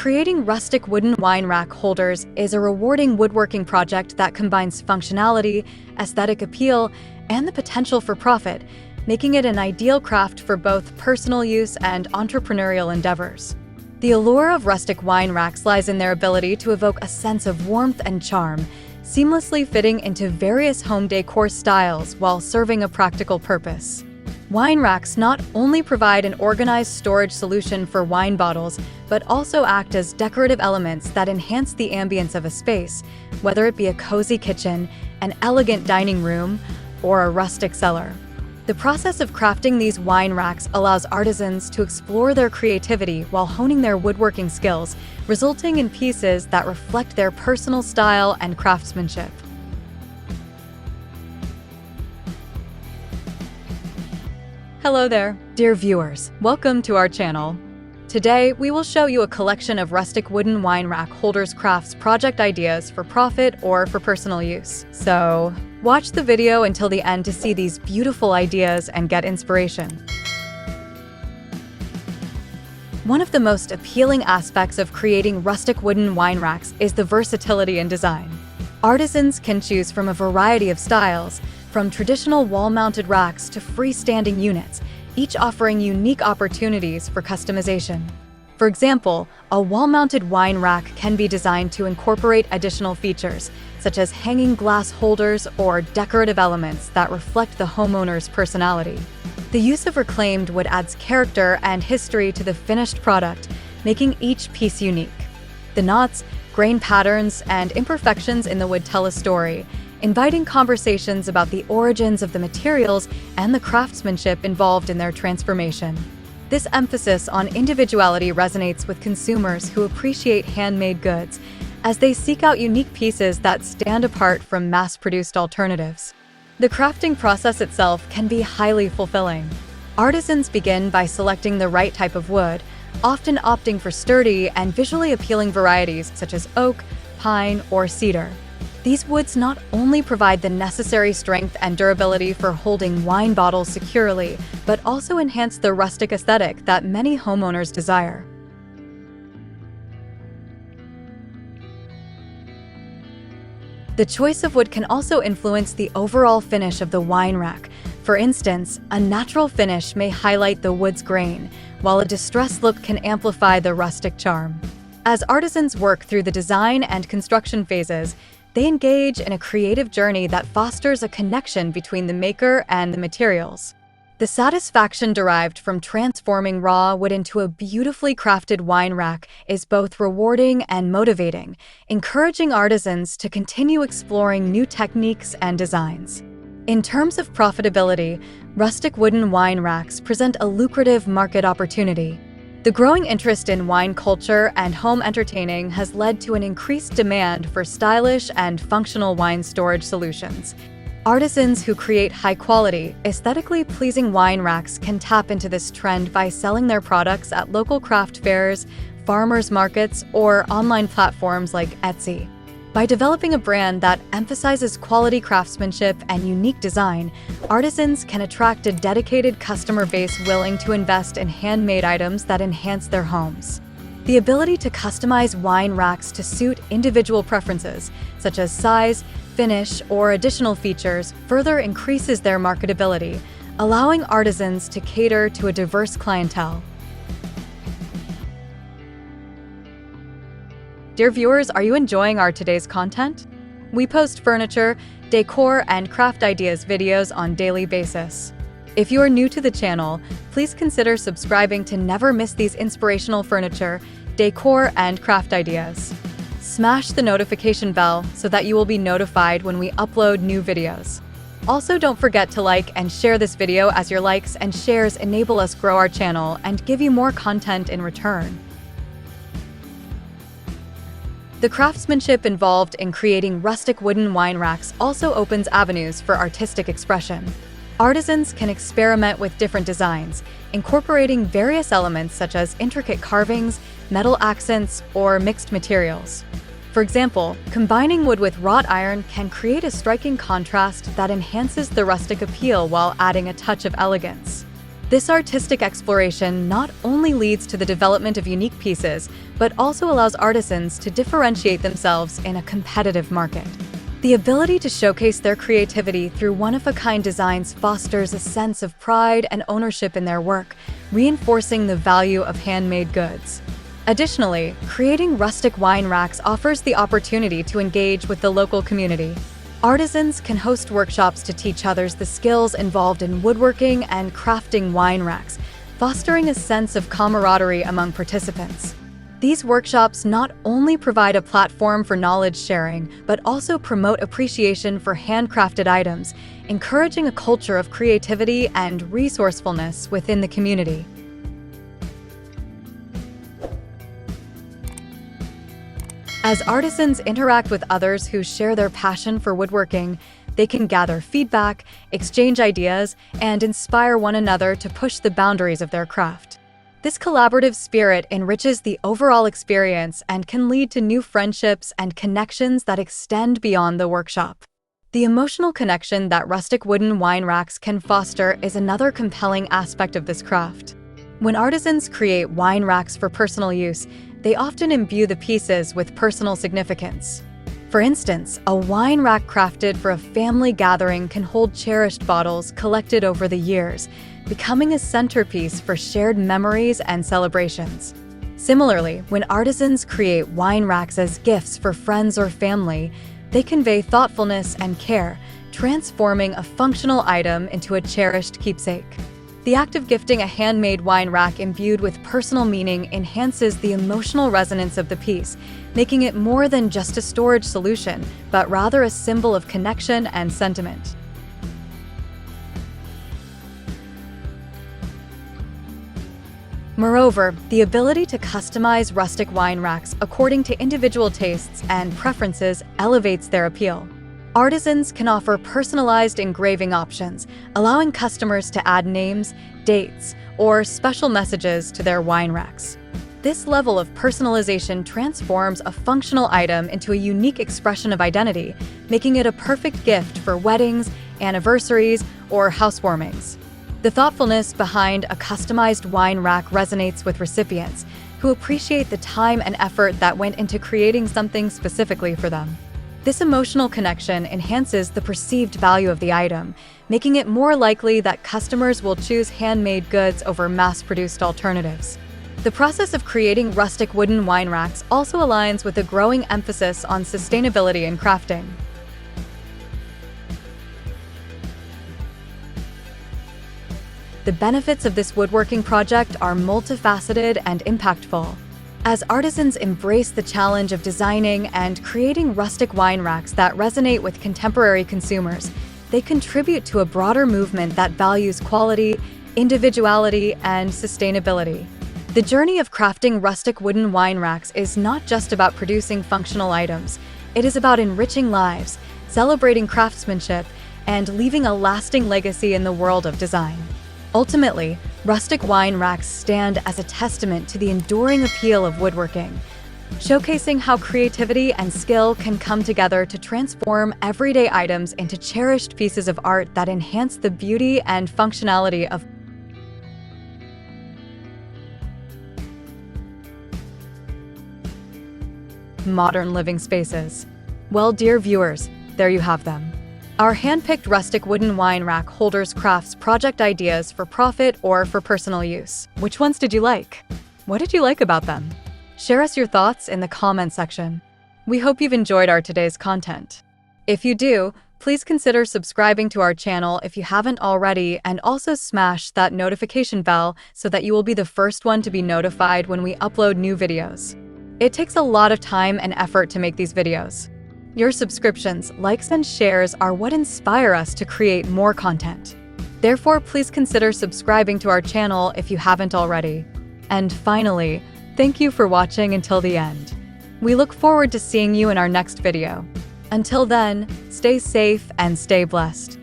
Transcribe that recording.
Creating rustic wooden wine rack holders is a rewarding woodworking project that combines functionality, aesthetic appeal, and the potential for profit, making it an ideal craft for both personal use and entrepreneurial endeavors. The allure of rustic wine racks lies in their ability to evoke a sense of warmth and charm, seamlessly fitting into various home decor styles while serving a practical purpose. Wine racks not only provide an organized storage solution for wine bottles, but also act as decorative elements that enhance the ambience of a space, whether it be a cozy kitchen, an elegant dining room, or a rustic cellar. The process of crafting these wine racks allows artisans to explore their creativity while honing their woodworking skills, resulting in pieces that reflect their personal style and craftsmanship. Hello there, dear viewers. Welcome to our channel. Today, we will show you a collection of rustic wooden wine rack holders crafts project ideas for profit or for personal use. So, watch the video until the end to see these beautiful ideas and get inspiration. One of the most appealing aspects of creating rustic wooden wine racks is the versatility in design. Artisans can choose from a variety of styles, from traditional wall-mounted racks to freestanding units, each offering unique opportunities for customization. For example, a wall-mounted wine rack can be designed to incorporate additional features, such as hanging glass holders or decorative elements that reflect the homeowner's personality. The use of reclaimed wood adds character and history to the finished product, making each piece unique. The knots, grain patterns, and imperfections in the wood tell a story, inviting conversations about the origins of the materials and the craftsmanship involved in their transformation. This emphasis on individuality resonates with consumers who appreciate handmade goods, as they seek out unique pieces that stand apart from mass-produced alternatives. The crafting process itself can be highly fulfilling. Artisans begin by selecting the right type of wood, often opting for sturdy and visually appealing varieties such as oak, pine, or cedar. These woods not only provide the necessary strength and durability for holding wine bottles securely, but also enhance the rustic aesthetic that many homeowners desire. The choice of wood can also influence the overall finish of the wine rack. For instance, a natural finish may highlight the wood's grain, while a distressed look can amplify the rustic charm. As artisans work through the design and construction phases, they engage in a creative journey that fosters a connection between the maker and the materials. The satisfaction derived from transforming raw wood into a beautifully crafted wine rack is both rewarding and motivating, encouraging artisans to continue exploring new techniques and designs. In terms of profitability, rustic wooden wine racks present a lucrative market opportunity. The growing interest in wine culture and home entertaining has led to an increased demand for stylish and functional wine storage solutions. Artisans who create high-quality, aesthetically pleasing wine racks can tap into this trend by selling their products at local craft fairs, farmers markets, or online platforms like Etsy. By developing a brand that emphasizes quality craftsmanship and unique design, artisans can attract a dedicated customer base willing to invest in handmade items that enhance their homes. The ability to customize wine racks to suit individual preferences, such as size, finish, or additional features, further increases their marketability, allowing artisans to cater to a diverse clientele. Dear viewers, are you enjoying our today's content? We post furniture, decor, and craft ideas videos on a daily basis. If you are new to the channel, please consider subscribing to never miss these inspirational furniture, decor, and craft ideas. Smash the notification bell so that you will be notified when we upload new videos. Also, don't forget to like and share this video, as your likes and shares enable us grow our channel and give you more content in return. The craftsmanship involved in creating rustic wooden wine racks also opens avenues for artistic expression. Artisans can experiment with different designs, incorporating various elements such as intricate carvings, metal accents, or mixed materials. For example, combining wood with wrought iron can create a striking contrast that enhances the rustic appeal while adding a touch of elegance. This artistic exploration not only leads to the development of unique pieces, but also allows artisans to differentiate themselves in a competitive market. The ability to showcase their creativity through one-of-a-kind designs fosters a sense of pride and ownership in their work, reinforcing the value of handmade goods. Additionally, creating rustic wine racks offers the opportunity to engage with the local community. Artisans can host workshops to teach others the skills involved in woodworking and crafting wine racks, fostering a sense of camaraderie among participants. These workshops not only provide a platform for knowledge sharing, but also promote appreciation for handcrafted items, encouraging a culture of creativity and resourcefulness within the community. As artisans interact with others who share their passion for woodworking, they can gather feedback, exchange ideas, and inspire one another to push the boundaries of their craft. This collaborative spirit enriches the overall experience and can lead to new friendships and connections that extend beyond the workshop. The emotional connection that rustic wooden wine racks can foster is another compelling aspect of this craft. When artisans create wine racks for personal use, they often imbue the pieces with personal significance. For instance, a wine rack crafted for a family gathering can hold cherished bottles collected over the years, becoming a centerpiece for shared memories and celebrations. Similarly, when artisans create wine racks as gifts for friends or family, they convey thoughtfulness and care, transforming a functional item into a cherished keepsake. The act of gifting a handmade wine rack imbued with personal meaning enhances the emotional resonance of the piece, making it more than just a storage solution, but rather a symbol of connection and sentiment. Moreover, the ability to customize rustic wine racks according to individual tastes and preferences elevates their appeal. Artisans can offer personalized engraving options, allowing customers to add names, dates, or special messages to their wine racks. This level of personalization transforms a functional item into a unique expression of identity, making it a perfect gift for weddings, anniversaries, or housewarmings. The thoughtfulness behind a customized wine rack resonates with recipients, who appreciate the time and effort that went into creating something specifically for them. This emotional connection enhances the perceived value of the item, making it more likely that customers will choose handmade goods over mass-produced alternatives. The process of creating rustic wooden wine racks also aligns with a growing emphasis on sustainability in crafting. The benefits of this woodworking project are multifaceted and impactful. As artisans embrace the challenge of designing and creating rustic wine racks that resonate with contemporary consumers, they contribute to a broader movement that values quality, individuality, and sustainability. The journey of crafting rustic wooden wine racks is not just about producing functional items. It is about enriching lives, celebrating craftsmanship, and leaving a lasting legacy in the world of design. Ultimately, rustic wine racks stand as a testament to the enduring appeal of woodworking, showcasing how creativity and skill can come together to transform everyday items into cherished pieces of art that enhance the beauty and functionality of modern living spaces. Well, dear viewers, there you have them. Our hand-picked rustic wooden wine rack holders crafts project ideas for profit or for personal use. Which ones did you like? What did you like about them? Share us your thoughts in the comment section. We hope you've enjoyed our today's content. If you do, please consider subscribing to our channel if you haven't already, and also smash that notification bell so that you will be the first one to be notified when we upload new videos. It takes a lot of time and effort to make these videos. Your subscriptions, likes, and shares are what inspire us to create more content. Therefore, please consider subscribing to our channel if you haven't already. And finally, thank you for watching until the end. We look forward to seeing you in our next video. Until then, stay safe and stay blessed.